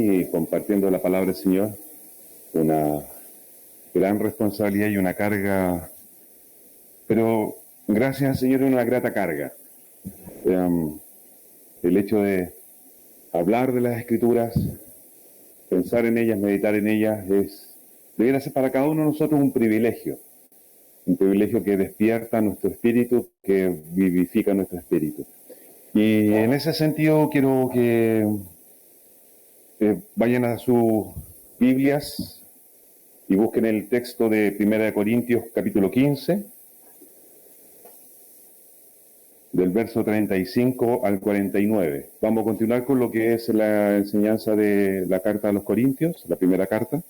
y compartiendo la palabra del Señor, una gran responsabilidad y una carga, pero gracias al Señor una grata carga. El hecho de hablar de las Escrituras, pensar en ellas, meditar en ellas, debería ser para cada uno de nosotros un privilegio que despierta nuestro espíritu, que vivifica nuestro espíritu. Y en ese sentido quiero que vayan a sus Biblias y busquen el texto de 1 Corintios capítulo 15, del verso 35 al 49. Vamos a continuar con lo que es la enseñanza de la carta a los Corintios, la primera carta.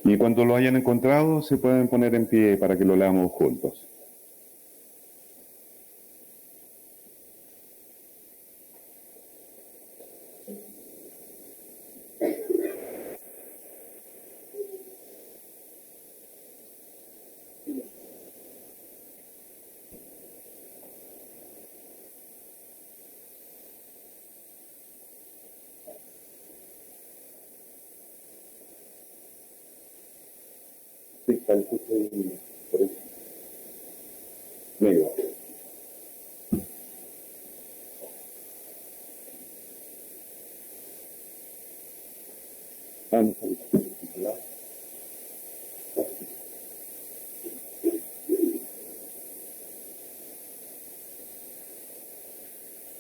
Y cuando lo hayan encontrado, se pueden poner en pie para que lo leamos juntos. Sí, está el justo por eso. Medio. No,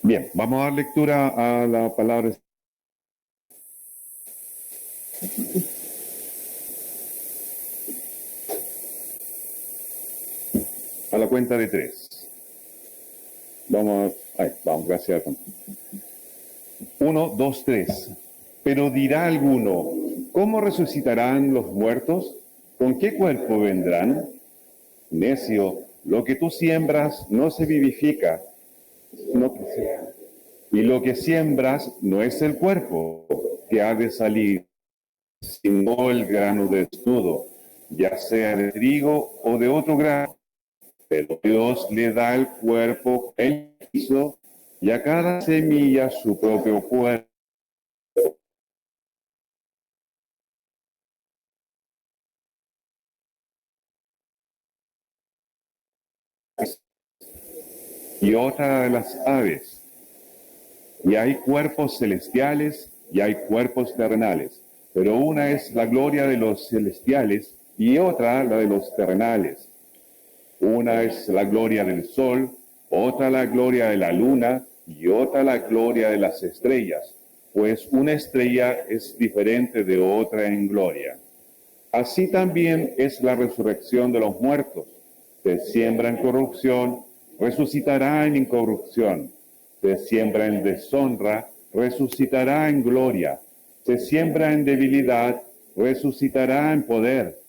bien, vamos a dar lectura a la palabra. A la cuenta de 3. Vamos, gracias. 1, 2, 3. Pero dirá alguno, ¿cómo resucitarán los muertos? ¿Con qué cuerpo vendrán? Necio, lo que tú siembras no se vivifica, y lo que siembras no es el cuerpo que ha de salir, sino el grano desnudo, ya sea de trigo o de otro grano. Pero Dios le da el cuerpo que Él hizo, y a cada semilla su propio cuerpo. Y otra de las aves. Y hay cuerpos celestiales y hay cuerpos terrenales, pero una es la gloria de los celestiales y otra la de los terrenales. Una es la gloria del sol, otra la gloria de la luna y otra la gloria de las estrellas, pues una estrella es diferente de otra en gloria. Así también es la resurrección de los muertos. Se siembra en corrupción, resucitará en incorrupción. Se siembra en deshonra, resucitará en gloria. Se siembra en debilidad, resucitará en poder.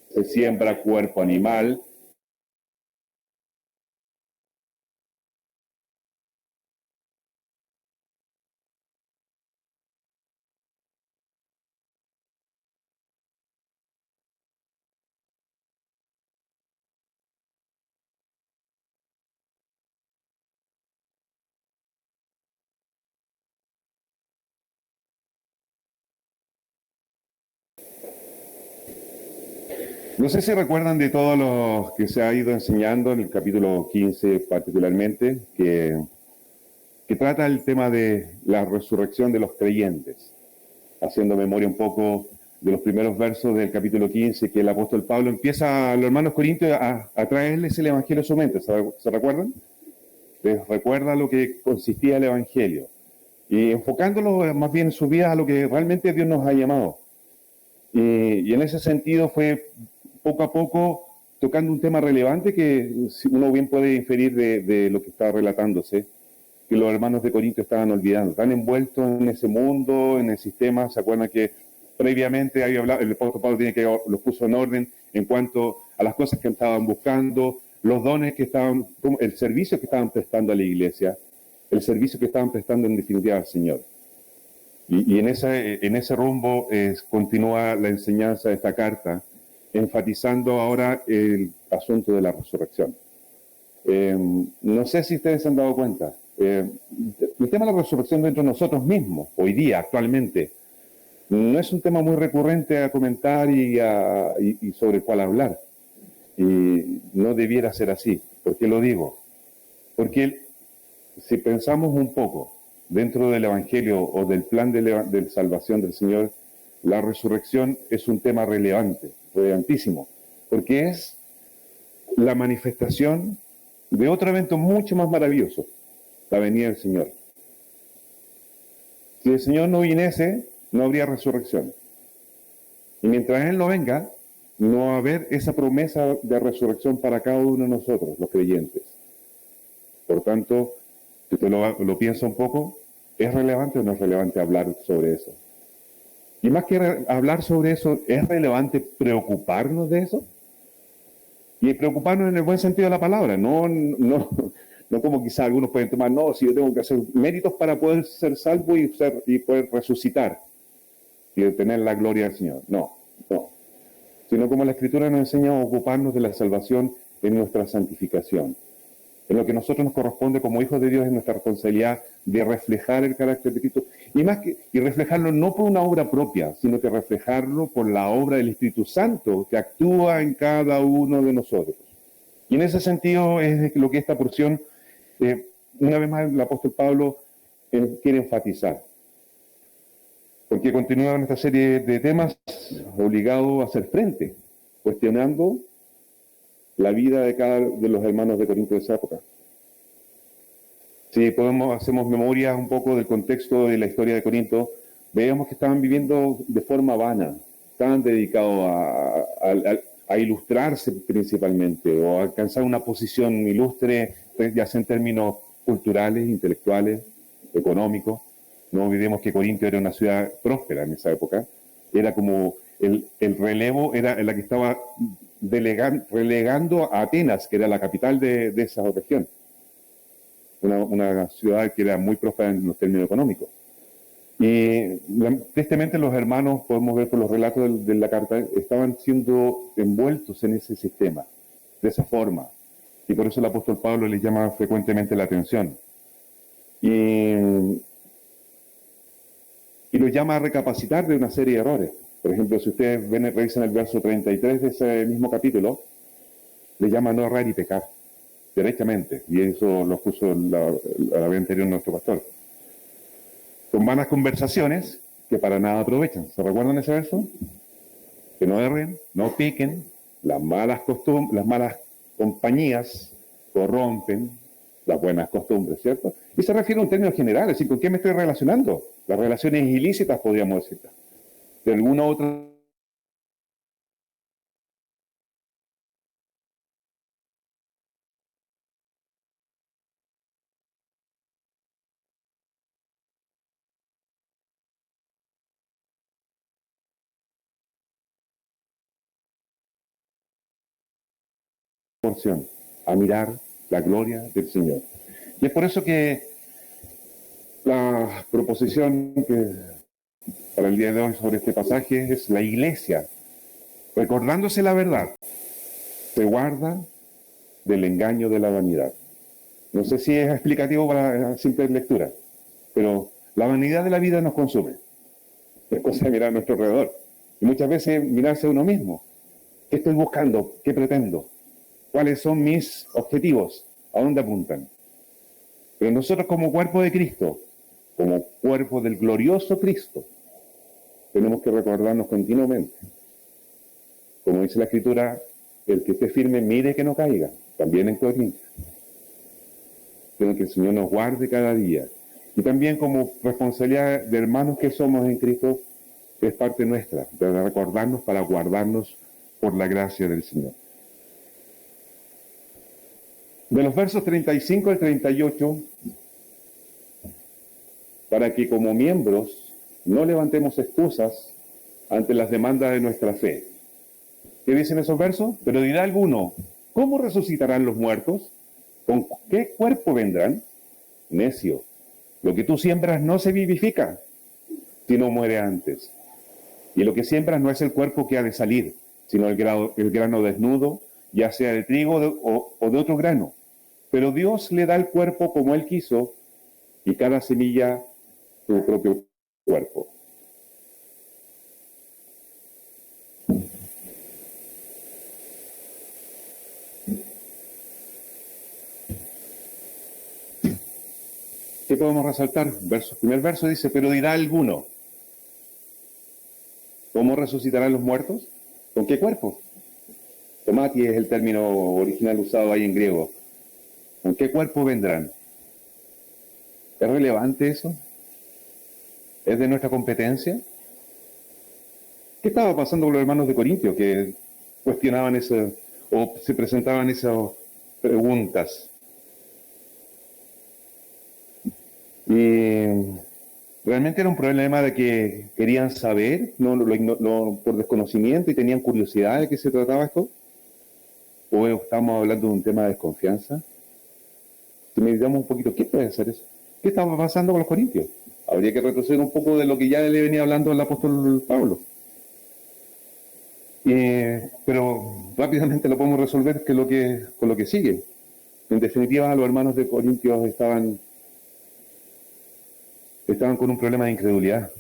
Se siembra cuerpo animal, no sé si recuerdan de todo lo que se ha ido enseñando en el capítulo 15 particularmente, que trata el tema de la resurrección de los creyentes, haciendo memoria un poco de los primeros versos del capítulo 15, que el apóstol Pablo empieza a los hermanos corintios a traerles el evangelio a su mente. ¿Se recuerdan? Les recuerda lo que consistía el evangelio y enfocándolo más bien en su vida a lo que realmente Dios nos ha llamado. Y en ese sentido fue poco a poco tocando un tema relevante que uno bien puede inferir de lo que está relatándose, que los hermanos de Corinto estaban olvidando, están envueltos en ese mundo, en el sistema. ¿Se acuerdan que previamente había hablado, el apóstol Pablo tiene que los puso en orden en cuanto a las cosas que estaban buscando, los dones que estaban, el servicio que estaban prestando a la iglesia, el servicio que estaban prestando en definitiva al Señor? Y en ese rumbo continúa la enseñanza de esta carta, enfatizando ahora el asunto de la resurrección. No sé si ustedes se han dado cuenta. El tema de la resurrección dentro de nosotros mismos, hoy día, actualmente, no es un tema muy recurrente a comentar y sobre el cual hablar. Y no debiera ser así. ¿Por qué lo digo? Porque si pensamos un poco dentro del Evangelio o del plan de salvación del Señor, la resurrección es un tema relevante, relevantísimo, porque es la manifestación de otro evento mucho más maravilloso, la venida del Señor. Si el Señor no viniese, no habría resurrección. Y mientras Él no venga, no va a haber esa promesa de resurrección para cada uno de nosotros, los creyentes. Por tanto, si usted lo piensa un poco, ¿es relevante o no es relevante hablar sobre eso? Y más que hablar sobre eso, ¿es relevante preocuparnos de eso? Y preocuparnos en el buen sentido de la palabra, no como quizá algunos pueden tomar, no, si yo tengo que hacer méritos para poder ser salvo y poder resucitar y tener la gloria del Señor. No. Sino como la Escritura nos enseña a ocuparnos de la salvación en nuestra santificación. En lo que a nosotros nos corresponde como hijos de Dios es nuestra responsabilidad de reflejar el carácter de Cristo y reflejarlo no por una obra propia, sino que reflejarlo por la obra del Espíritu Santo que actúa en cada uno de nosotros. Y en ese sentido es lo que esta porción, una vez más el apóstol Pablo quiere enfatizar. Porque continúa en esta serie de temas obligado a hacer frente, cuestionando la vida de cada de los hermanos de Corinto de esa época. Si hacemos memoria un poco del contexto de la historia de Corinto, veíamos que estaban viviendo de forma vana, estaban dedicados a ilustrarse principalmente, o a alcanzar una posición ilustre, ya sea en términos culturales, intelectuales, económicos. No olvidemos que Corinto era una ciudad próspera en esa época, era como el relevo, era la que estaba relegando a Atenas, que era la capital de esa región. Una ciudad que era muy próspera en los términos económicos. Y tristemente los hermanos, podemos ver por los relatos de la carta, estaban siendo envueltos en ese sistema, de esa forma. Y por eso el apóstol Pablo les llama frecuentemente la atención. Y los llama a recapacitar de una serie de errores. Por ejemplo, si ustedes revisan el verso 33 de ese mismo capítulo, le llama a no errar y pecar, derechamente. Y eso lo puso la vez anterior nuestro pastor. Con vanas conversaciones que para nada aprovechan. ¿Se recuerdan ese verso? Que no erren, no piquen, las malas compañías corrompen las buenas costumbres, ¿cierto? Y se refiere a un término general, es decir, ¿con qué me estoy relacionando? Las relaciones ilícitas, podríamos decir. De alguna otra porción, a mirar la gloria del Señor. Y es por eso que la proposición que para el día de hoy sobre este pasaje es la iglesia, recordándose la verdad, se guarda del engaño de la vanidad. No sé si es explicativo para la simple lectura, pero la vanidad de la vida nos consume. Es cosa de mirar a nuestro alrededor. Y muchas veces mirarse a uno mismo. ¿Qué estoy buscando? ¿Qué pretendo? ¿Cuáles son mis objetivos? ¿A dónde apuntan? Pero nosotros como cuerpo de Cristo, como cuerpo del glorioso Cristo, tenemos que recordarnos continuamente. Como dice la Escritura, el que esté firme mire que no caiga, también en Corintios. Pero que el Señor nos guarde cada día. Y también como responsabilidad de hermanos que somos en Cristo, es parte nuestra, de recordarnos para guardarnos por la gracia del Señor. De los versos 35 al 38, para que como miembros no levantemos excusas ante las demandas de nuestra fe. ¿Qué dicen esos versos? Pero dirá alguno, ¿cómo resucitarán los muertos? ¿Con qué cuerpo vendrán? Necio, lo que tú siembras no se vivifica, sino muere antes. Y lo que siembras no es el cuerpo que ha de salir, sino el grano desnudo, ya sea de trigo o de otro grano. Pero Dios le da el cuerpo como Él quiso y cada semilla su propio cuerpo. ¿Qué podemos resaltar? Primer verso dice, pero dirá alguno, ¿cómo resucitarán los muertos? ¿Con qué cuerpo? Tomati es el término original usado ahí en griego. ¿Con qué cuerpo vendrán? ¿Es relevante eso? ¿Es de nuestra competencia? ¿Qué estaba pasando con los hermanos de Corintios que cuestionaban eso o se presentaban esas preguntas? Y realmente era un problema de que querían saber, por desconocimiento, y tenían curiosidad de qué se trataba esto. ¿O estamos hablando de un tema de desconfianza? Si meditamos un poquito, ¿qué puede ser eso? ¿Qué estaba pasando con los corintios? Habría que retroceder un poco de lo que ya le venía hablando el apóstol Pablo. Pero rápidamente lo podemos resolver con lo que sigue. En definitiva, los hermanos de Corintios estaban con un problema de incredulidad.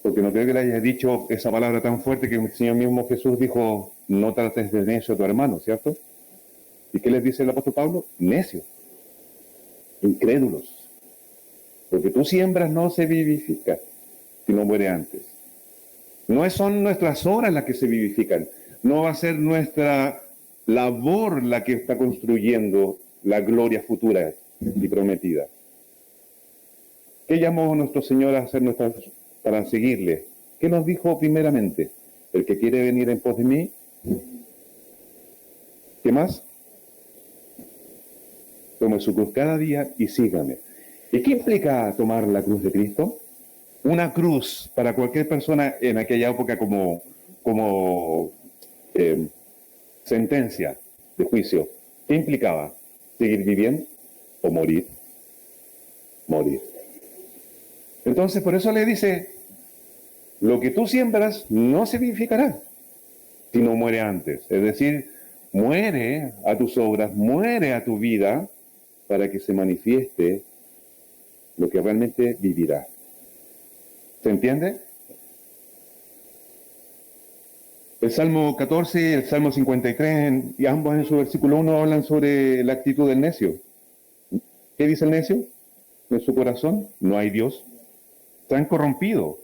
Porque no creo que le haya dicho esa palabra tan fuerte que el Señor mismo Jesús dijo, no trates de necio a tu hermano, ¿cierto? ¿Y qué les dice el apóstol Pablo? Necios, incrédulos. Porque tú siembras no se vivifica, sino muere antes. No son nuestras obras las que se vivifican, no va a ser nuestra labor la que está construyendo la gloria futura y prometida. ¿Qué llamó nuestro Señor a hacer para seguirle? ¿Qué nos dijo primeramente? El que quiere venir en pos de mí. ¿Qué más? Tome su cruz cada día y sígame. ¿Y qué implica tomar la cruz de Cristo? Una cruz para cualquier persona en aquella época como sentencia de juicio. ¿Qué implicaba? ¿Seguir viviendo o morir? Morir. Entonces, por eso le dice, lo que tú siembras no se vivificará, sino muere antes. Es decir, muere a tus obras, muere a tu vida, para que se manifieste lo que realmente vivirá. ¿Se entiende? El Salmo 14 y el Salmo 53, y ambos en su versículo 1 hablan sobre la actitud del necio. ¿Qué dice el necio? En su corazón no hay Dios. Se han corrompido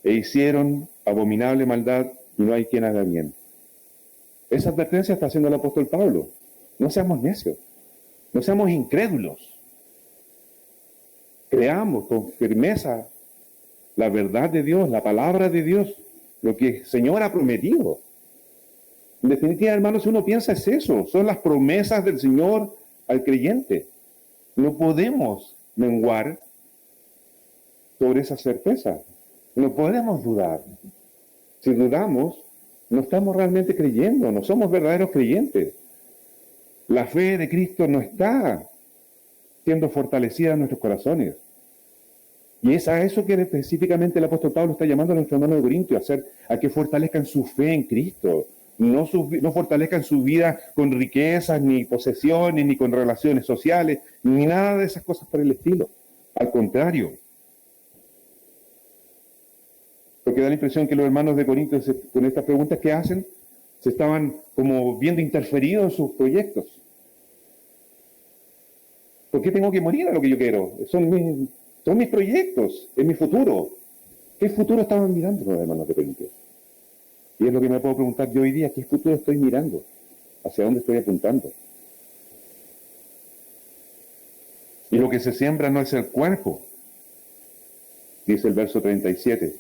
e hicieron abominable maldad y no hay quien haga bien. Esa advertencia está haciendo el apóstol Pablo. No seamos necios, no seamos incrédulos. Creamos con firmeza la verdad de Dios, la palabra de Dios, lo que el Señor ha prometido. En definitiva, hermanos, si uno piensa es eso, son las promesas del Señor al creyente. No podemos menguar sobre esa certeza. No podemos dudar. Si dudamos, no estamos realmente creyendo, no somos verdaderos creyentes. La fe de Cristo no está siendo fortalecida en nuestros corazones. Y es a eso que específicamente el apóstol Pablo está llamando a nuestros hermanos de Corintio, a que fortalezcan su fe en Cristo. No fortalezcan su vida con riquezas, ni posesiones, ni con relaciones sociales, ni nada de esas cosas por el estilo. Al contrario. Porque da la impresión que los hermanos de Corinto, con estas preguntas que hacen, se estaban como viendo interferidos en sus proyectos. ¿Por qué tengo que morir a lo que yo quiero? Son mis proyectos, es mi futuro. ¿Qué futuro estaban mirando los hermanos de Corinto? Y es lo que me puedo preguntar yo hoy día, ¿qué futuro estoy mirando? ¿Hacia dónde estoy apuntando? Y lo que se siembra no es el cuerpo, dice el verso 37.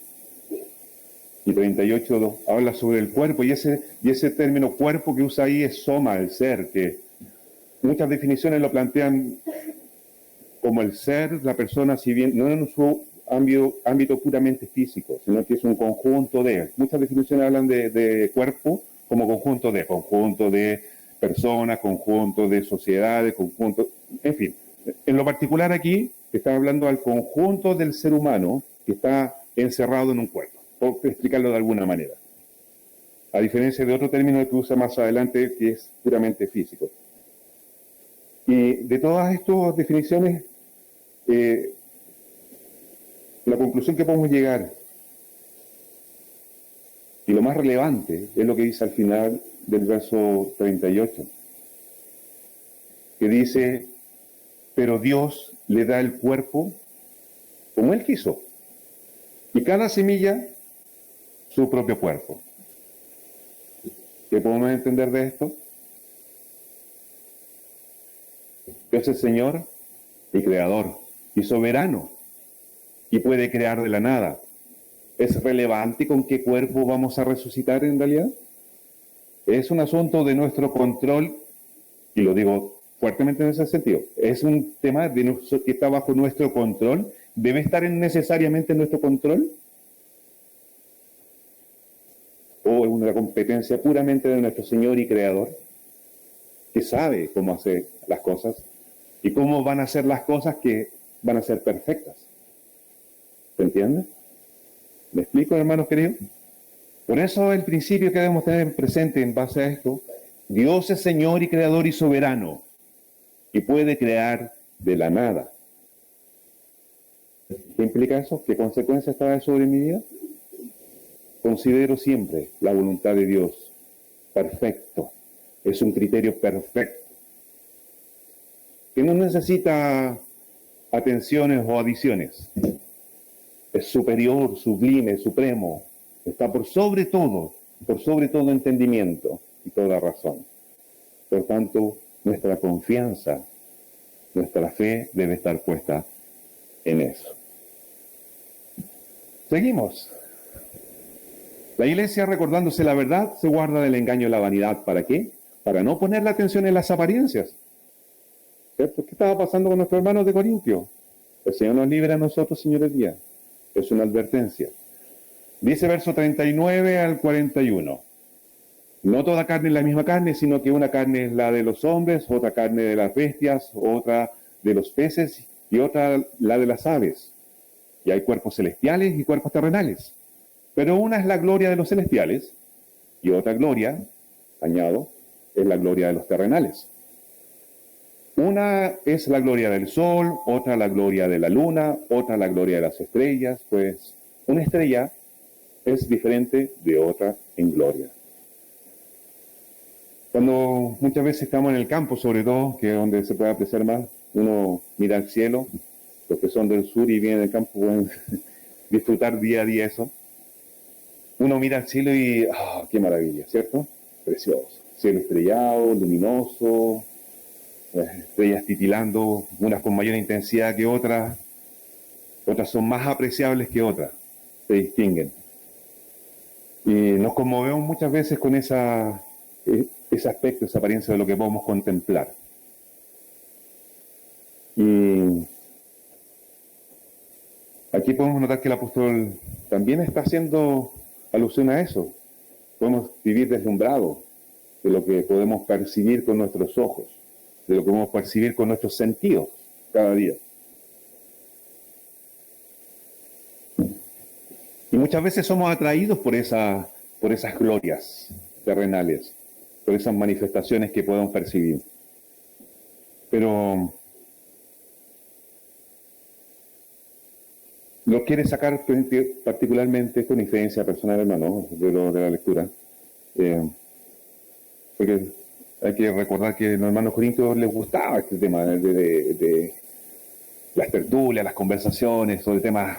Y 38 habla sobre el cuerpo, y ese término cuerpo que usa ahí es soma, el ser, que muchas definiciones lo plantean como el ser, la persona, si bien no en su ámbito puramente físico, sino que es un conjunto de. Muchas definiciones hablan de cuerpo como conjunto de personas, conjunto de sociedades, conjunto, en fin. En lo particular aquí, está hablando al conjunto del ser humano que está encerrado en un cuerpo, por explicarlo de alguna manera. A diferencia de otro término que usa más adelante, que es puramente físico. Y de todas estas definiciones, la conclusión que podemos llegar, y lo más relevante, es lo que dice al final del verso 38, que dice, pero Dios le da el cuerpo como Él quiso, y cada semilla su propio cuerpo. ¿Qué podemos entender de esto? Dios es Señor y Creador y soberano y puede crear de la nada. ¿Es relevante con qué cuerpo vamos a resucitar en realidad? Es un asunto de nuestro control, y lo digo fuertemente en ese sentido. Es un tema que está bajo nuestro control. ¿Debe estar necesariamente en nuestro control? ¿O es una competencia puramente de nuestro Señor y Creador, que sabe cómo hacer las cosas y cómo van a ser las cosas que van a ser perfectas? ¿Se entiende? ¿Me explico, hermanos queridos? Por eso el principio que debemos tener presente en base a esto: Dios es Señor y Creador y soberano, y puede crear de la nada. ¿Qué implica eso? ¿Qué consecuencias trae sobre mi vida? Considero siempre la voluntad de Dios perfecto. Es un criterio perfecto, que no necesita atenciones o adiciones. Es superior, sublime, supremo. Está por sobre todo entendimiento y toda razón. Por tanto, nuestra confianza, nuestra fe debe estar puesta en eso. Seguimos. La iglesia, recordándose la verdad, se guarda del engaño y la vanidad. ¿Para qué? Para no poner la atención en las apariencias. ¿Cierto? ¿Qué estaba pasando con nuestros hermanos de Corintio? El Señor nos libra a nosotros, señores días. Es una advertencia. Dice verso 39 al 41. No toda carne es la misma carne, sino que una carne es la de los hombres, otra carne de las bestias, otra de los peces y otra la de las aves. Y hay cuerpos celestiales y cuerpos terrenales. Pero una es la gloria de los celestiales y otra gloria, añado, es la gloria de los terrenales. Una es la gloria del sol, otra la gloria de la luna, otra la gloria de las estrellas, pues una estrella es diferente de otra en gloria. Cuando muchas veces estamos en el campo, sobre todo, que es donde se puede apreciar más, uno mira al cielo, los que son del sur y vienen del campo pueden disfrutar día a día eso. Uno mira al cielo y qué maravilla, ¿cierto? Precioso. Cielo estrellado, luminoso, las estrellas titilando, unas con mayor intensidad que otras son más apreciables que otras, se distinguen. Y nos conmovemos muchas veces con ese aspecto, esa apariencia de lo que podemos contemplar. Y aquí podemos notar que el apóstol también está haciendo alusión a eso. Podemos vivir deslumbrados de lo que podemos percibir con nuestros ojos, de lo que podemos percibir con nuestros sentidos cada día. Y muchas veces somos atraídos por esas glorias terrenales, por esas manifestaciones que podemos percibir. Pero lo quiere sacar particularmente, esta es una inferencia personal, hermano, de la lectura. Porque hay que recordar que a los hermanos corintios les gustaba este tema de las tertulias, las conversaciones sobre temas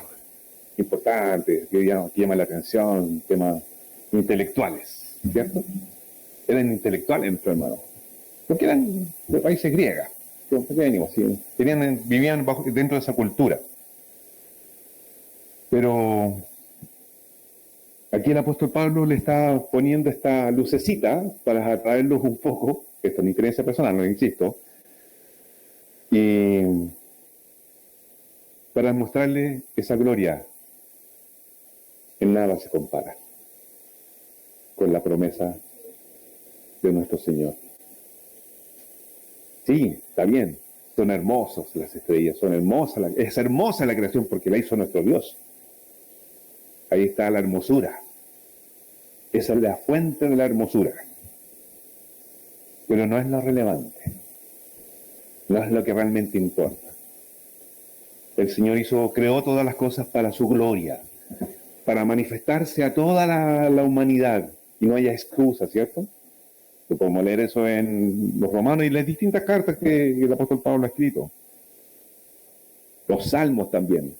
importantes, que llaman la atención, temas intelectuales, ¿cierto? Eran intelectuales nuestros hermanos, porque eran de países griegos, pequeños, ¿sí? Vivían dentro de esa cultura. Pero aquí el apóstol Pablo le está poniendo esta lucecita para atraerlos un poco, esto es una inferencia personal, no insisto, y para mostrarle esa gloria en nada se compara con la promesa de nuestro Señor. Sí, está bien, son hermosos las estrellas, es hermosa la creación porque la hizo nuestro Dios. Ahí está la hermosura. Esa es la fuente de la hermosura. Pero no es lo relevante. no es lo que realmente importa. El Señor creó todas las cosas para su gloria, para manifestarse a toda la humanidad, y no haya excusa, ¿cierto? Que podemos leer eso en los Romanos y las distintas cartas que el apóstol Pablo ha escrito. Los salmos también.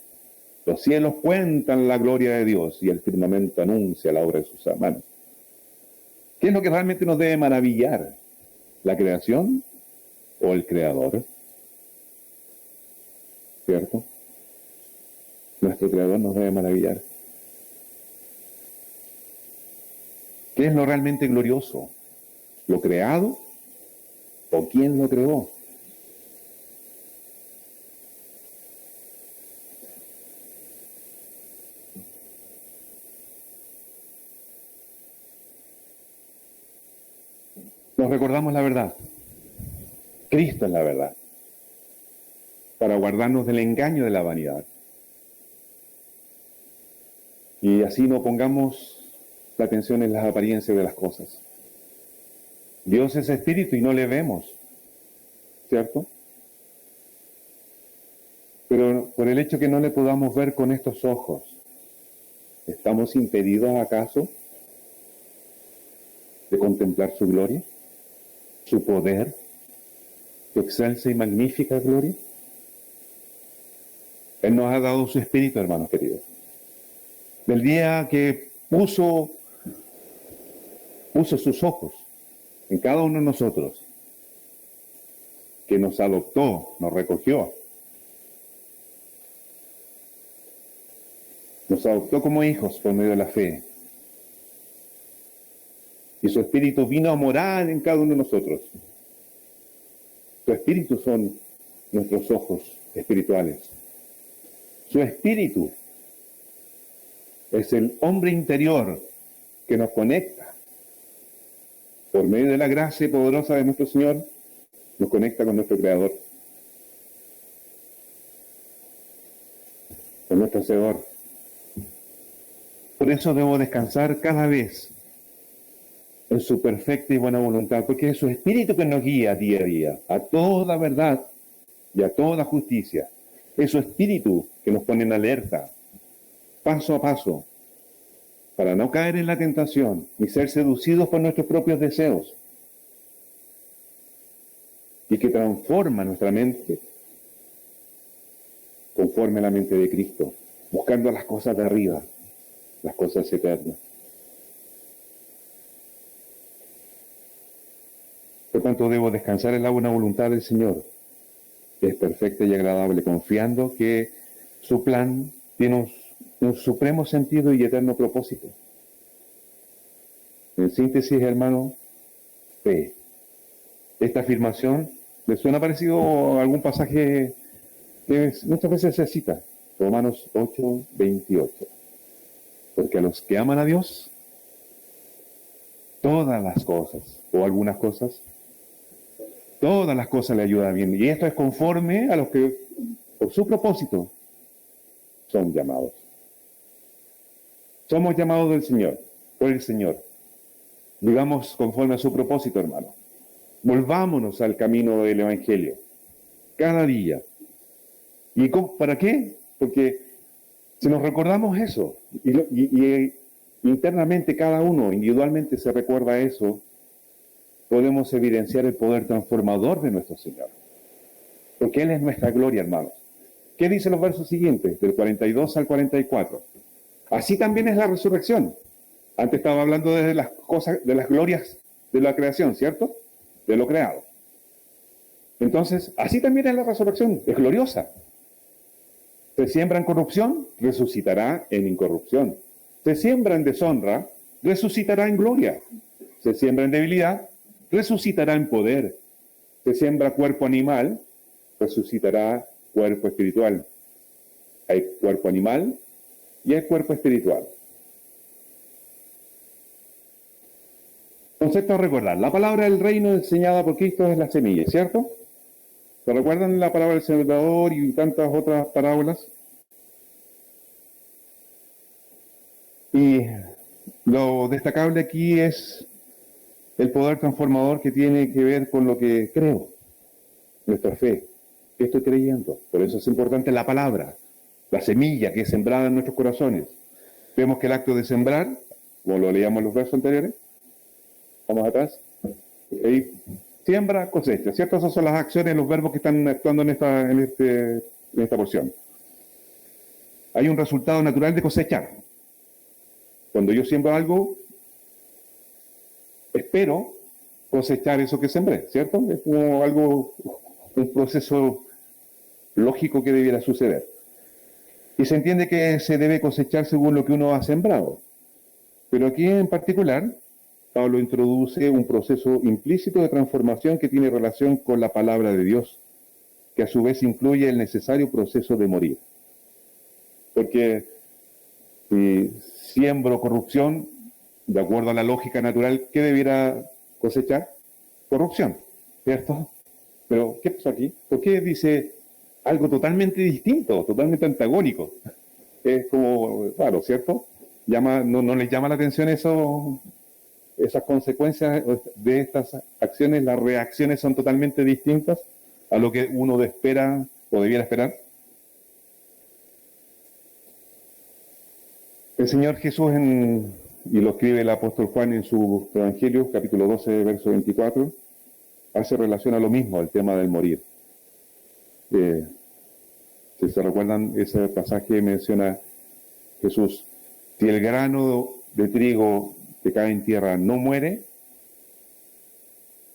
Los cielos cuentan la gloria de Dios y el firmamento anuncia la obra de sus manos. ¿Qué es lo que realmente nos debe maravillar? ¿La creación o el creador? ¿Cierto? Nuestro creador nos debe maravillar. ¿Qué es lo realmente glorioso? ¿Lo creado o quién lo creó? Nos recordamos la verdad. Cristo es la verdad, para guardarnos del engaño de la vanidad. Y así no pongamos la atención en las apariencias de las cosas. Dios es espíritu y no le vemos, ¿cierto? Pero por el hecho que no le podamos ver con estos ojos, ¿estamos impedidos acaso de contemplar su gloria, su poder, su excelsa y magnífica gloria? Él nos ha dado su espíritu, hermanos queridos. Del día que puso sus ojos en cada uno de nosotros, que nos adoptó, nos recogió, nos adoptó como hijos por medio de la fe, y su espíritu vino a morar en cada uno de nosotros. Su espíritu son nuestros ojos espirituales. Su espíritu es el hombre interior que nos conecta. Por medio de la gracia poderosa de nuestro Señor, nos conecta con nuestro Creador, con nuestro Hacedor. Por eso debo descansar cada vez en su perfecta y buena voluntad, porque es su espíritu que nos guía día a día a toda verdad y a toda justicia. Es su espíritu que nos pone en alerta, paso a paso, para no caer en la tentación ni ser seducidos por nuestros propios deseos, y que transforma nuestra mente conforme a la mente de Cristo, buscando las cosas de arriba, las cosas eternas. Por tanto, debo descansar en la buena voluntad del Señor, que es perfecta y agradable, confiando que su plan tiene un supremo sentido y eterno propósito. En síntesis, hermano, fe. Esta afirmación, ¿le suena parecido a algún pasaje que muchas veces se cita? Romanos 8:28. Porque a los que aman a Dios, todas las cosas, o algunas cosas, todas las cosas le ayudan bien. Y esto es conforme a los que, por su propósito, son llamados. Somos llamados del Señor, por el Señor. Vivamos conforme a su propósito, hermano. Volvámonos al camino del Evangelio, cada día. ¿Y para qué? Porque si nos recordamos eso, y internamente cada uno, individualmente se recuerda eso, podemos evidenciar el poder transformador de nuestro Señor. Porque Él es nuestra gloria, hermanos. ¿Qué dicen los versos siguientes, del 42 al 44? Así también es la resurrección. Antes estaba hablando de las cosas, de las glorias de la creación, ¿cierto? De lo creado. Entonces, así también es la resurrección, es gloriosa. Se siembra en corrupción, resucitará en incorrupción. Se siembra en deshonra, resucitará en gloria. Se siembra en debilidad, resucitará en poder. Se siembra cuerpo animal, resucitará cuerpo espiritual. Hay cuerpo animal y hay cuerpo espiritual. Concepto a recordar. La palabra del reino enseñada por Cristo es la semilla, ¿cierto? ¿Se recuerdan la palabra del Salvador y tantas otras parábolas? Y lo destacable aquí es el poder transformador que tiene que ver con lo que creo. nuestra fe. ¿Qué estoy creyendo? Por eso es importante la palabra, la semilla que es sembrada en nuestros corazones. Vemos que el acto de sembrar, como lo leíamos en los versos anteriores, vamos atrás, ahí, siembra, cosecha, ¿cierto? Esas son las acciones, los verbos que están actuando en esta porción. Hay un resultado natural de cosechar. Cuando yo siembro algo, espero cosechar eso que sembré, ¿cierto? Es como algo, un proceso lógico que debiera suceder. Y se entiende que se debe cosechar según lo que uno ha sembrado. Pero aquí en particular, Pablo introduce un proceso implícito de transformación que tiene relación con la palabra de Dios, que a su vez incluye el necesario proceso de morir. Porque si siembro corrupción, de acuerdo a la lógica natural, ¿qué debiera cosechar? Corrupción, ¿cierto? Pero, ¿qué pasó aquí? ¿Por qué dice algo totalmente distinto, totalmente antagónico? Es como raro, ¿cierto? No les llama la atención esas consecuencias de estas acciones, las reacciones son totalmente distintas a lo que uno espera o debiera esperar. El Señor Jesús, y lo escribe el apóstol Juan en su Evangelio, capítulo 12, verso 24, hace relación a lo mismo, al tema del morir. Si se recuerdan, ese pasaje menciona Jesús: si el grano de trigo que cae en tierra no muere,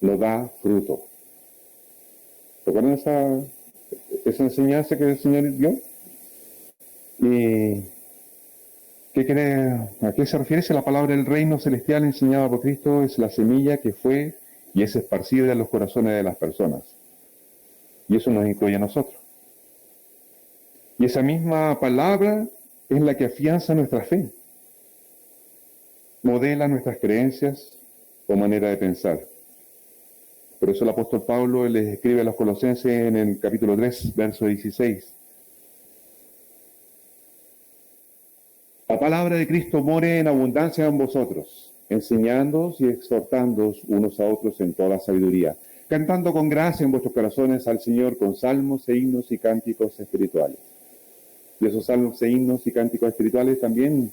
no da fruto. ¿Recuerdan esa enseñanza que el Señor dio? ¿Y a qué se refiere? Si la palabra del reino celestial enseñada por Cristo es la semilla que fue y es esparcida en los corazones de las personas. Y eso nos incluye a nosotros. Y esa misma palabra es la que afianza nuestra fe, modela nuestras creencias o manera de pensar. Por eso el apóstol Pablo les escribe a los Colosenses en el capítulo 3, verso 16. La palabra de Cristo more en abundancia en vosotros, enseñándoos y exhortándoos unos a otros en toda sabiduría, cantando con gracia en vuestros corazones al Señor con salmos e himnos y cánticos espirituales. Y esos salmos e himnos y cánticos espirituales también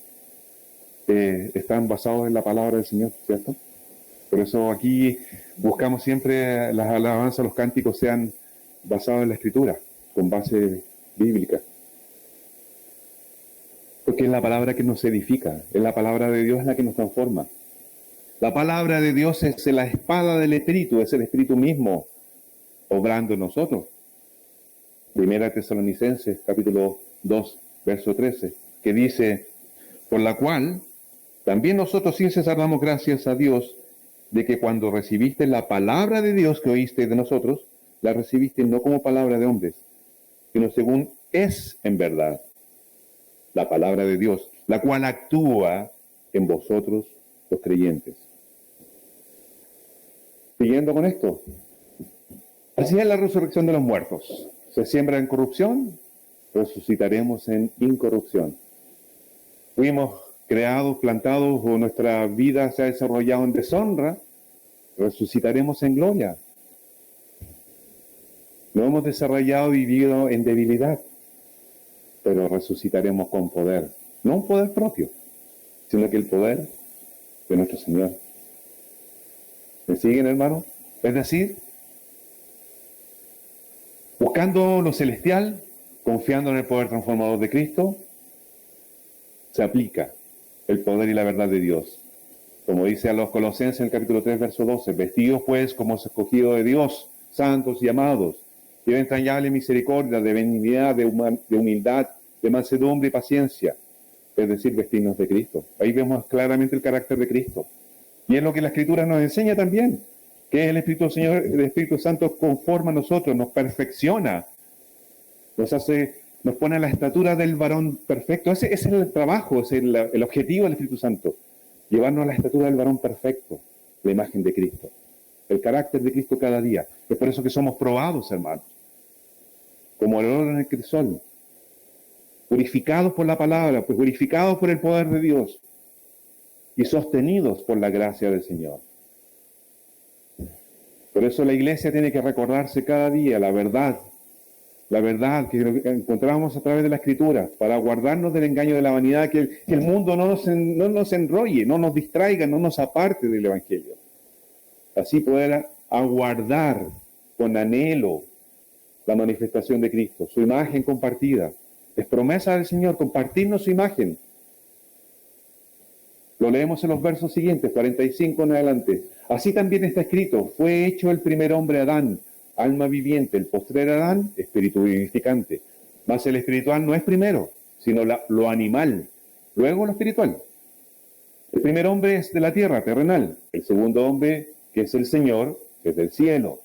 están basados en la palabra del Señor, ¿cierto? Por eso aquí buscamos siempre las alabanzas, los cánticos sean basados en la Escritura, con base bíblica. Porque es la palabra que nos edifica, es la palabra de Dios la que nos transforma. La palabra de Dios es la espada del Espíritu, es el Espíritu mismo obrando en nosotros. Primera Tesalonicenses, capítulo 2, verso 13, que dice: por la cual también nosotros sin cesar damos gracias a Dios de que cuando recibiste la palabra de Dios que oíste de nosotros, la recibiste no como palabra de hombres, sino según es en verdad la palabra de Dios, la cual actúa en vosotros los creyentes. Siguiendo con esto, así es la resurrección de los muertos. Se siembra en corrupción, resucitaremos en incorrupción. Fuimos creados, plantados, o nuestra vida se ha desarrollado en deshonra, resucitaremos en gloria. No hemos desarrollado y vivido en debilidad, pero resucitaremos con poder. No un poder propio, sino que el poder de nuestro Señor. ¿Me siguen, hermano? Es decir, buscando lo celestial, confiando en el poder transformador de Cristo, se aplica el poder y la verdad de Dios. Como dice a los Colosenses en el capítulo 3, verso 12, vestidos pues como es escogido de Dios, santos y amados, y de entrañable misericordia, de benignidad, de humildad, de mansedumbre y paciencia, es decir, vestirnos de Cristo. Ahí vemos claramente el carácter de Cristo. Y es lo que la Escritura nos enseña también, que el Espíritu del Señor, el Espíritu Santo conforma a nosotros, nos perfecciona, nos pone a la estatura del varón perfecto. Ese es el trabajo, ese es el objetivo del Espíritu Santo, llevarnos a la estatura del varón perfecto, la imagen de Cristo, el carácter de Cristo cada día. Es por eso que somos probados, hermanos, como el oro en el crisol, purificados por la palabra, pues purificados por el poder de Dios y sostenidos por la gracia del Señor. Por eso la iglesia tiene que recordarse cada día la verdad que encontramos a través de la Escritura, para guardarnos del engaño de la vanidad, que el mundo no nos enrolle, no nos distraiga, no nos aparte del Evangelio. Así poder aguardar con anhelo la manifestación de Cristo, su imagen compartida. Es promesa del Señor compartirnos su imagen. Lo leemos en los versos siguientes, 45 en adelante. Así también está escrito: fue hecho el primer hombre Adán, alma viviente; el postrer Adán, espíritu vivificante. Mas el espiritual no es primero, sino lo animal, luego lo espiritual. El primer hombre es de la tierra, terrenal; el segundo hombre, que es el Señor, es del cielo.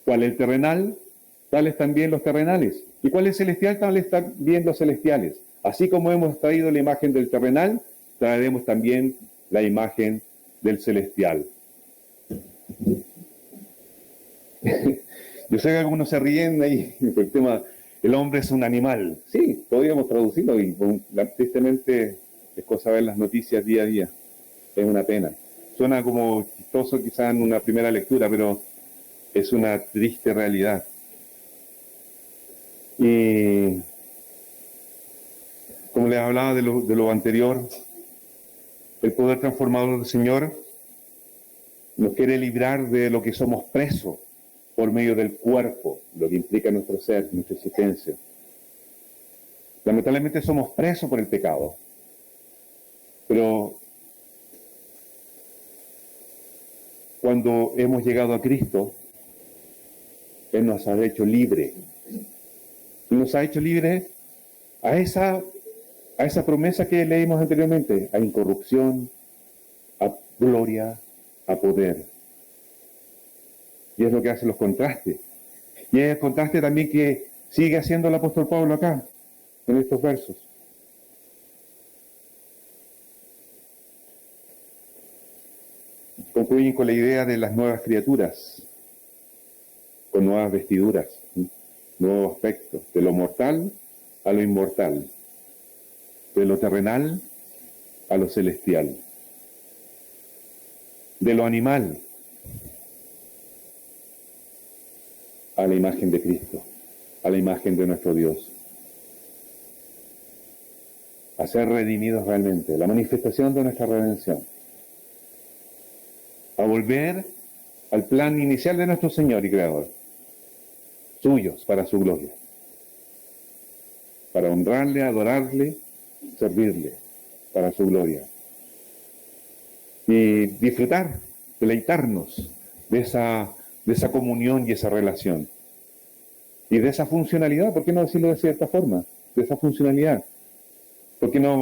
¿Cuál es el terrenal? Tales también los terrenales. ¿Y cuál es celestial? Tales también los celestiales. Así como hemos traído la imagen del terrenal, traeremos también la imagen del celestial. Yo sé que algunos se ríen ahí por el tema, el hombre es un animal. Sí, podríamos traducirlo, y tristemente es cosa ver las noticias día a día. Es una pena. Suena como chistoso quizás en una primera lectura, pero es una triste realidad. Y como les hablaba de lo anterior, el poder transformador del Señor nos quiere librar de lo que somos presos por medio del cuerpo, lo que implica nuestro ser, nuestra existencia. Lamentablemente somos presos por el pecado, pero cuando hemos llegado a Cristo, Él nos ha hecho libre. Y nos ha hecho libre a esa promesa que leímos anteriormente, a incorrupción, a gloria, a poder. Y es lo que hacen los contrastes. Y es el contraste también que sigue haciendo el apóstol Pablo acá, en estos versos. Concluyen con la idea de las nuevas criaturas, con nuevas vestiduras, nuevos aspectos, de lo mortal a lo inmortal, de lo terrenal a lo celestial, de lo animal a la imagen de Cristo, a la imagen de nuestro Dios, a ser redimidos realmente, la manifestación de nuestra redención, a volver al plan inicial de nuestro Señor y Creador, suyos para su gloria, para honrarle, adorarle, servirle para su gloria, y disfrutar, deleitarnos de esa comunión y esa relación, y de esa funcionalidad. ¿Por qué no decirlo de cierta forma? De esa funcionalidad. ¿Por qué no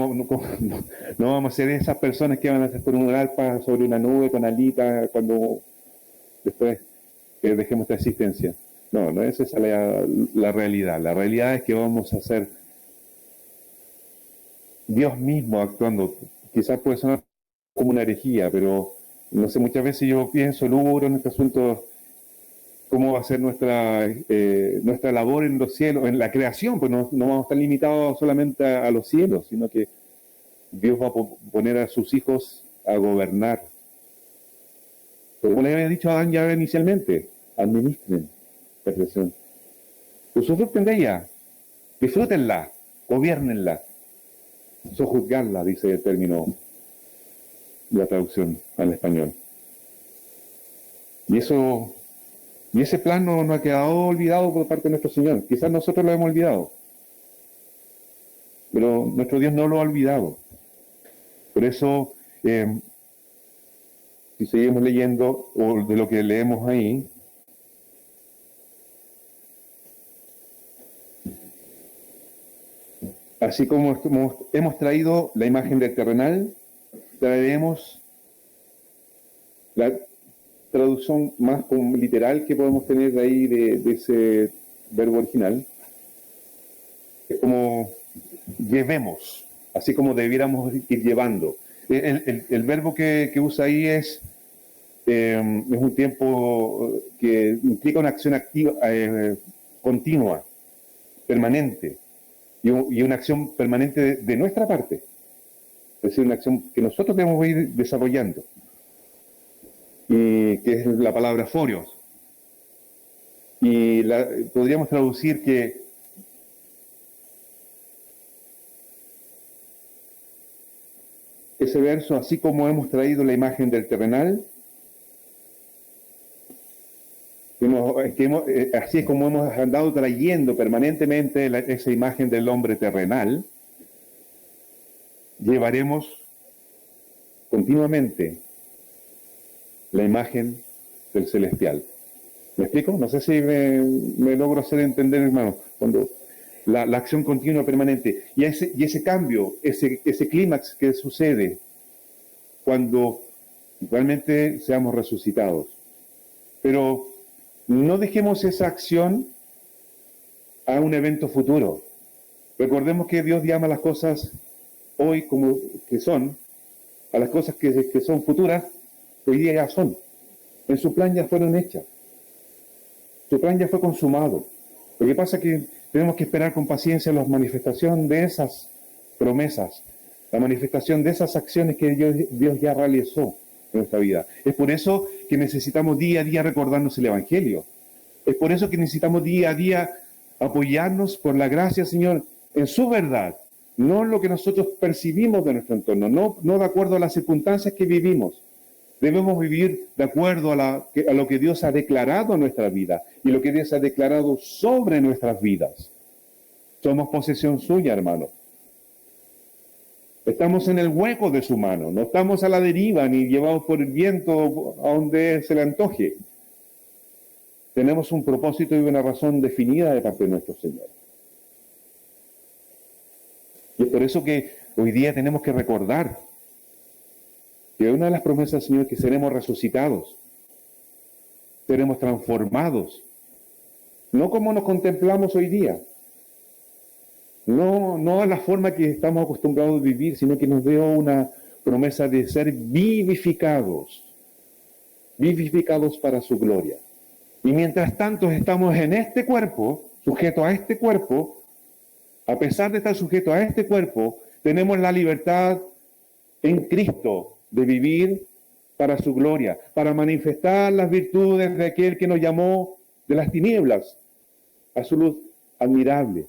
vamos a ser esas personas que van a estornudar sobre una nube con alitas cuando después que dejemos esta existencia? No es esa la realidad. La realidad es que vamos a ser Dios mismo actuando. Quizás puede sonar como una herejía, pero no sé, muchas veces yo pienso, logro en este asunto, cómo va a ser nuestra labor en los cielos, en la creación. Pues no vamos a estar limitados solamente a los cielos, sino que Dios va a poner a sus hijos a gobernar. Pero como le había dicho a Adán ya inicialmente, administren la creación. Usufructen de ella, disfrútenla, gobiernenla, sojuzgarla, dice el término de la traducción al español. Y ese plan no ha quedado olvidado por parte de nuestro Señor. Quizás nosotros lo hemos olvidado, pero nuestro Dios no lo ha olvidado. Por eso, si seguimos leyendo, o de lo que leemos ahí, así como hemos traído la imagen del terrenal, traeremos la traducción más literal que podemos tener de ahí, de ese verbo original. Es como llevemos, así como debiéramos ir llevando. El verbo que usa ahí es un tiempo que implica una acción activa, continua, permanente, y una acción permanente de nuestra parte. Es decir, una acción que nosotros debemos ir desarrollando. y que es la palabra forios. Y podríamos traducir que ese verso, así como hemos traído la imagen del terrenal, así es como hemos andado trayendo permanentemente esa imagen del hombre terrenal, llevaremos continuamente la imagen del celestial. ¿Me explico? No sé si me logro hacer entender, hermano, cuando la acción continua permanente y ese cambio, ese clímax que sucede cuando realmente seamos resucitados. Pero no dejemos esa acción a un evento futuro. Recordemos que Dios llama las cosas hoy como que son, a las cosas que son futuras, hoy día ya son. En su plan ya fueron hechas. Su plan ya fue consumado. Lo que pasa es que tenemos que esperar con paciencia la manifestación de esas promesas, la manifestación de esas acciones que Dios ya realizó en nuestra vida. Es por eso que necesitamos día a día recordarnos el Evangelio. Es por eso que necesitamos día a día apoyarnos por la gracia, Señor, en su verdad, no en lo que nosotros percibimos de nuestro entorno, no de acuerdo a las circunstancias que vivimos. Debemos vivir de acuerdo a lo que Dios ha declarado en nuestra vida y lo que Dios ha declarado sobre nuestras vidas. Somos posesión suya, hermano. Estamos en el hueco de su mano, no estamos a la deriva ni llevados por el viento a donde se le antoje. Tenemos un propósito y una razón definida de parte de nuestro Señor. Y es por eso que hoy día tenemos que recordar que una de las promesas del Señor es que seremos resucitados, seremos transformados, no como nos contemplamos hoy día, no a la forma que estamos acostumbrados a vivir, sino que nos dio una promesa de ser vivificados para su gloria. Y mientras tanto estamos en este cuerpo, sujetos a este cuerpo, a pesar de estar sujetos a este cuerpo, tenemos la libertad en Cristo de vivir para su gloria, para manifestar las virtudes de aquel que nos llamó de las tinieblas a su luz admirable.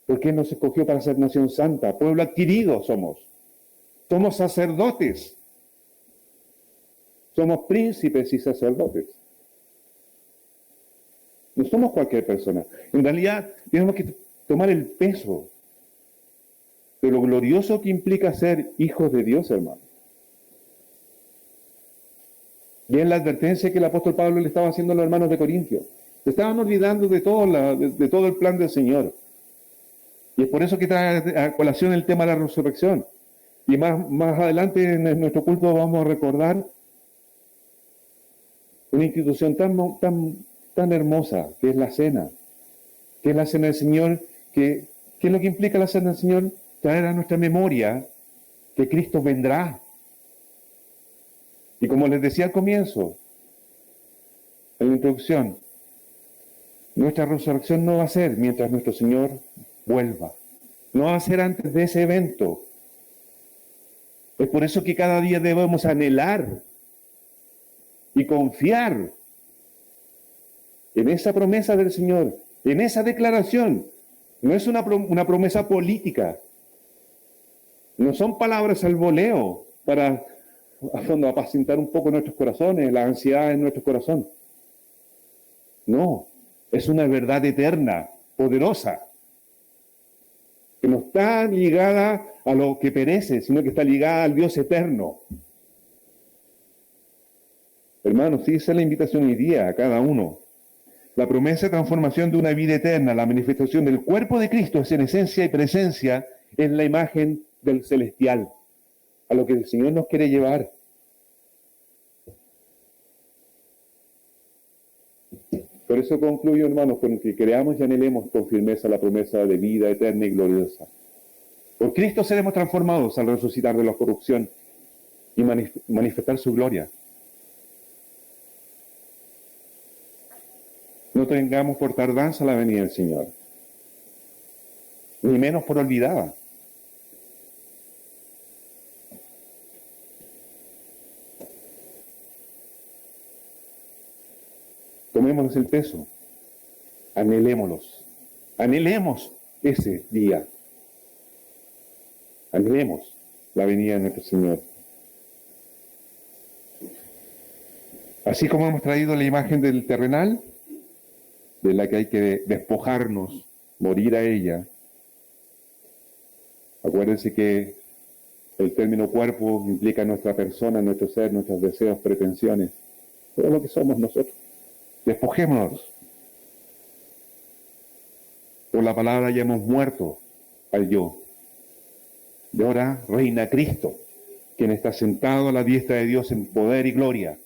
Porque Él nos escogió para ser nación santa, pueblo adquirido somos. Somos sacerdotes. Somos príncipes y sacerdotes. No somos cualquier persona. En realidad tenemos que tomar el peso de lo glorioso que implica ser hijos de Dios, hermano. Y es la advertencia que el apóstol Pablo le estaba haciendo a los hermanos de Corintio. Se estaban olvidando de todo el plan del Señor. Y es por eso que trae a colación el tema de la resurrección. Y más adelante en nuestro culto vamos a recordar una institución tan hermosa que es la cena. Que es la cena del Señor. ¿Qué es lo que implica la cena del Señor? Traer a nuestra memoria que Cristo vendrá. Y como les decía al comienzo, en la introducción, nuestra resurrección no va a ser mientras nuestro Señor vuelva. No va a ser antes de ese evento. Es por eso que cada día debemos anhelar y confiar en esa promesa del Señor, en esa declaración. No es una promesa política. No son palabras al voleo para a fondo apacentar un poco nuestros corazones, la ansiedad en nuestro corazón. No, es una verdad eterna, poderosa, que no está ligada a lo que perece, sino que está ligada al Dios eterno. Hermanos, sí, esa es la invitación hoy día a cada uno. La promesa de transformación de una vida eterna, la manifestación del cuerpo de Cristo es en esencia y presencia, es la imagen del celestial, a lo que el Señor nos quiere llevar. Por eso concluyo, hermanos, con que creamos y anhelemos con firmeza la promesa de vida eterna y gloriosa. Por Cristo seremos transformados al resucitar de la corrupción y manifestar su gloria. No tengamos por tardanza la venida del Señor, ni menos por olvidada. Pongámonos el peso. Anhelémoslos. Anhelemos ese día. Anhelemos la venida de nuestro Señor. Así como hemos traído la imagen del terrenal, de la que hay que despojarnos, morir a ella. Acuérdense que el término cuerpo implica nuestra persona, nuestro ser, nuestros deseos, pretensiones, todo lo que somos nosotros. Despojémonos. Por la palabra ya hemos muerto al yo. Y ahora reina Cristo, quien está sentado a la diestra de Dios en poder y gloria.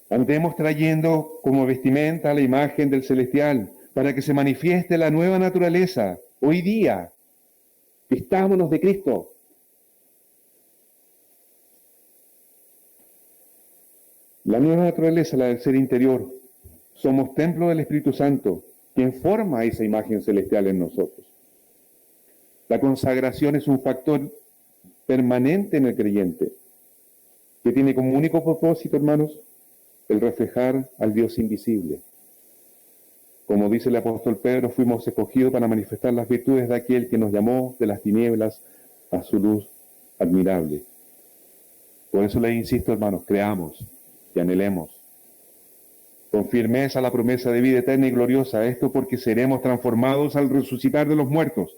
Andemos trayendo como vestimenta la imagen del celestial, para que se manifieste la nueva naturaleza. Hoy día, vistámonos de Cristo. La nueva naturaleza, la del ser interior. Somos templo del Espíritu Santo, quien forma esa imagen celestial en nosotros. La consagración es un factor permanente en el creyente, que tiene como único propósito, hermanos, el reflejar al Dios invisible. Como dice el apóstol Pedro, fuimos escogidos para manifestar las virtudes de aquel que nos llamó de las tinieblas a su luz admirable. Por eso les insisto, hermanos, creamos y anhelemos con firmeza la promesa de vida eterna y gloriosa. Esto porque seremos transformados al resucitar de los muertos.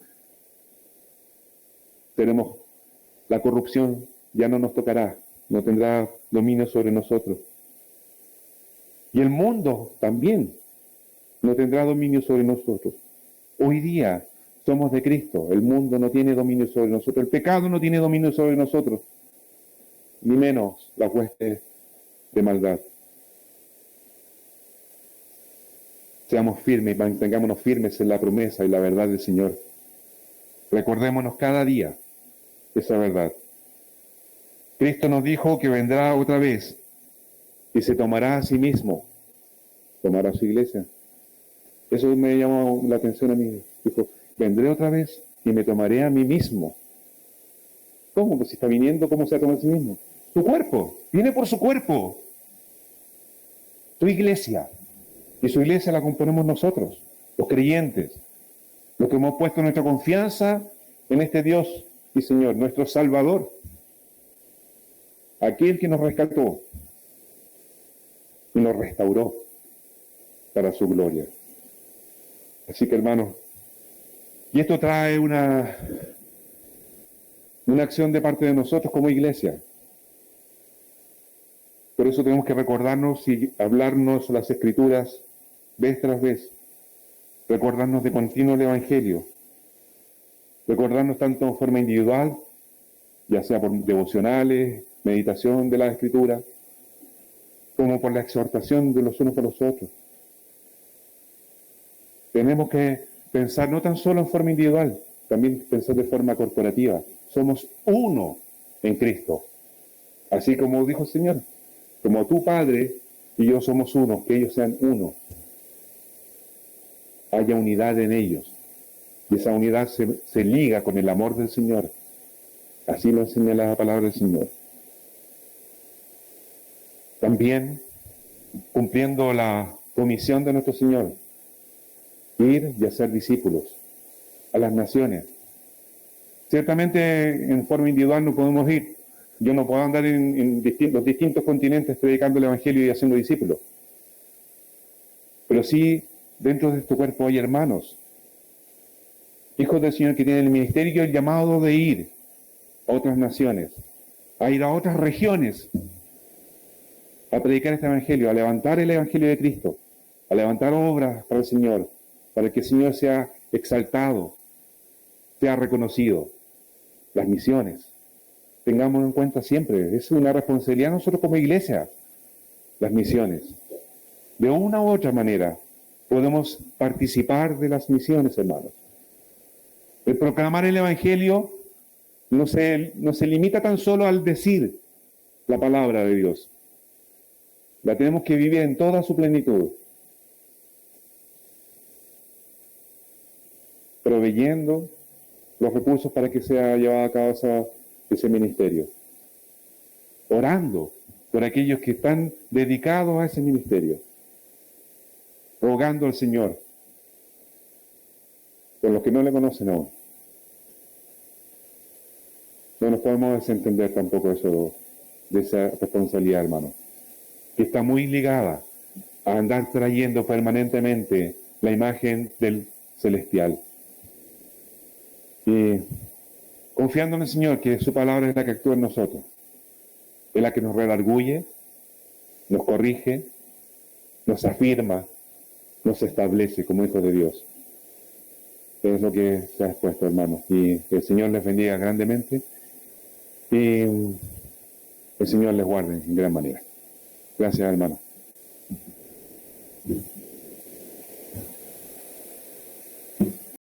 La corrupción ya no nos tocará, no tendrá dominio sobre nosotros. Y el mundo también no tendrá dominio sobre nosotros. Hoy día somos de Cristo, el mundo no tiene dominio sobre nosotros, el pecado no tiene dominio sobre nosotros, ni menos la hueste de maldad. Seamos firmes, mantengámonos firmes en la promesa y la verdad del Señor. Recordémonos cada día esa verdad. Cristo nos dijo que vendrá otra vez y se tomará a sí mismo, tomará a su iglesia. Eso me llamó la atención a mí. Dijo, vendré otra vez y me tomaré a mí mismo. ¿Cómo? Pues si está viniendo, ¿cómo se va a tomar a sí mismo? Su cuerpo, viene por su cuerpo. Tu iglesia. Y su iglesia la componemos nosotros, los creyentes, los que hemos puesto nuestra confianza en este Dios y Señor, nuestro Salvador, aquel que nos rescató y nos restauró para su gloria. Así que, hermanos, y esto trae una acción de parte de nosotros como iglesia. Por eso tenemos que recordarnos y hablarnos las Escrituras vez tras vez, recordarnos de continuo el Evangelio, recordarnos tanto en forma individual, ya sea por devocionales, meditación de la Escritura, como por la exhortación de los unos a los otros. Tenemos que pensar no tan solo en forma individual, también pensar de forma corporativa. Somos uno en Cristo. Así como dijo el Señor, como tu Padre y yo somos uno, que ellos sean uno. Haya unidad en ellos. Y esa unidad se liga con el amor del Señor. Así lo enseña la palabra del Señor. También, cumpliendo la comisión de nuestro Señor, ir y hacer discípulos a las naciones. Ciertamente en forma individual no podemos ir. Yo no puedo andar en los distintos continentes predicando el Evangelio y haciendo discípulos. Pero sí, dentro de este cuerpo hay hermanos, hijos del Señor que tienen el ministerio y el llamado de ir a otras naciones, a ir a otras regiones, a predicar este Evangelio, a levantar el Evangelio de Cristo, a levantar obras para el Señor, para que el Señor sea exaltado, sea reconocido. Las misiones, tengámoslo en cuenta siempre, es una responsabilidad nosotros como iglesia, las misiones. De una u otra manera podemos participar de las misiones, hermanos. El proclamar el Evangelio no se limita tan solo al decir la palabra de Dios. La tenemos que vivir en toda su plenitud, proveyendo los recursos para que sea llevado a cabo ese ministerio, orando por aquellos que están dedicados a ese ministerio, rogando al Señor por los que no le conocen aún. No nos podemos desentender tampoco de esa responsabilidad, hermano, que está muy ligada a andar trayendo permanentemente la imagen del celestial. Y confiando en el Señor, que su palabra es la que actúa en nosotros, es la que nos redarguye, nos corrige, nos afirma, nos establece como hijos de Dios. Es lo que se ha expuesto, hermanos. Y que el Señor les bendiga grandemente y el Señor les guarde en gran manera. Gracias, hermano.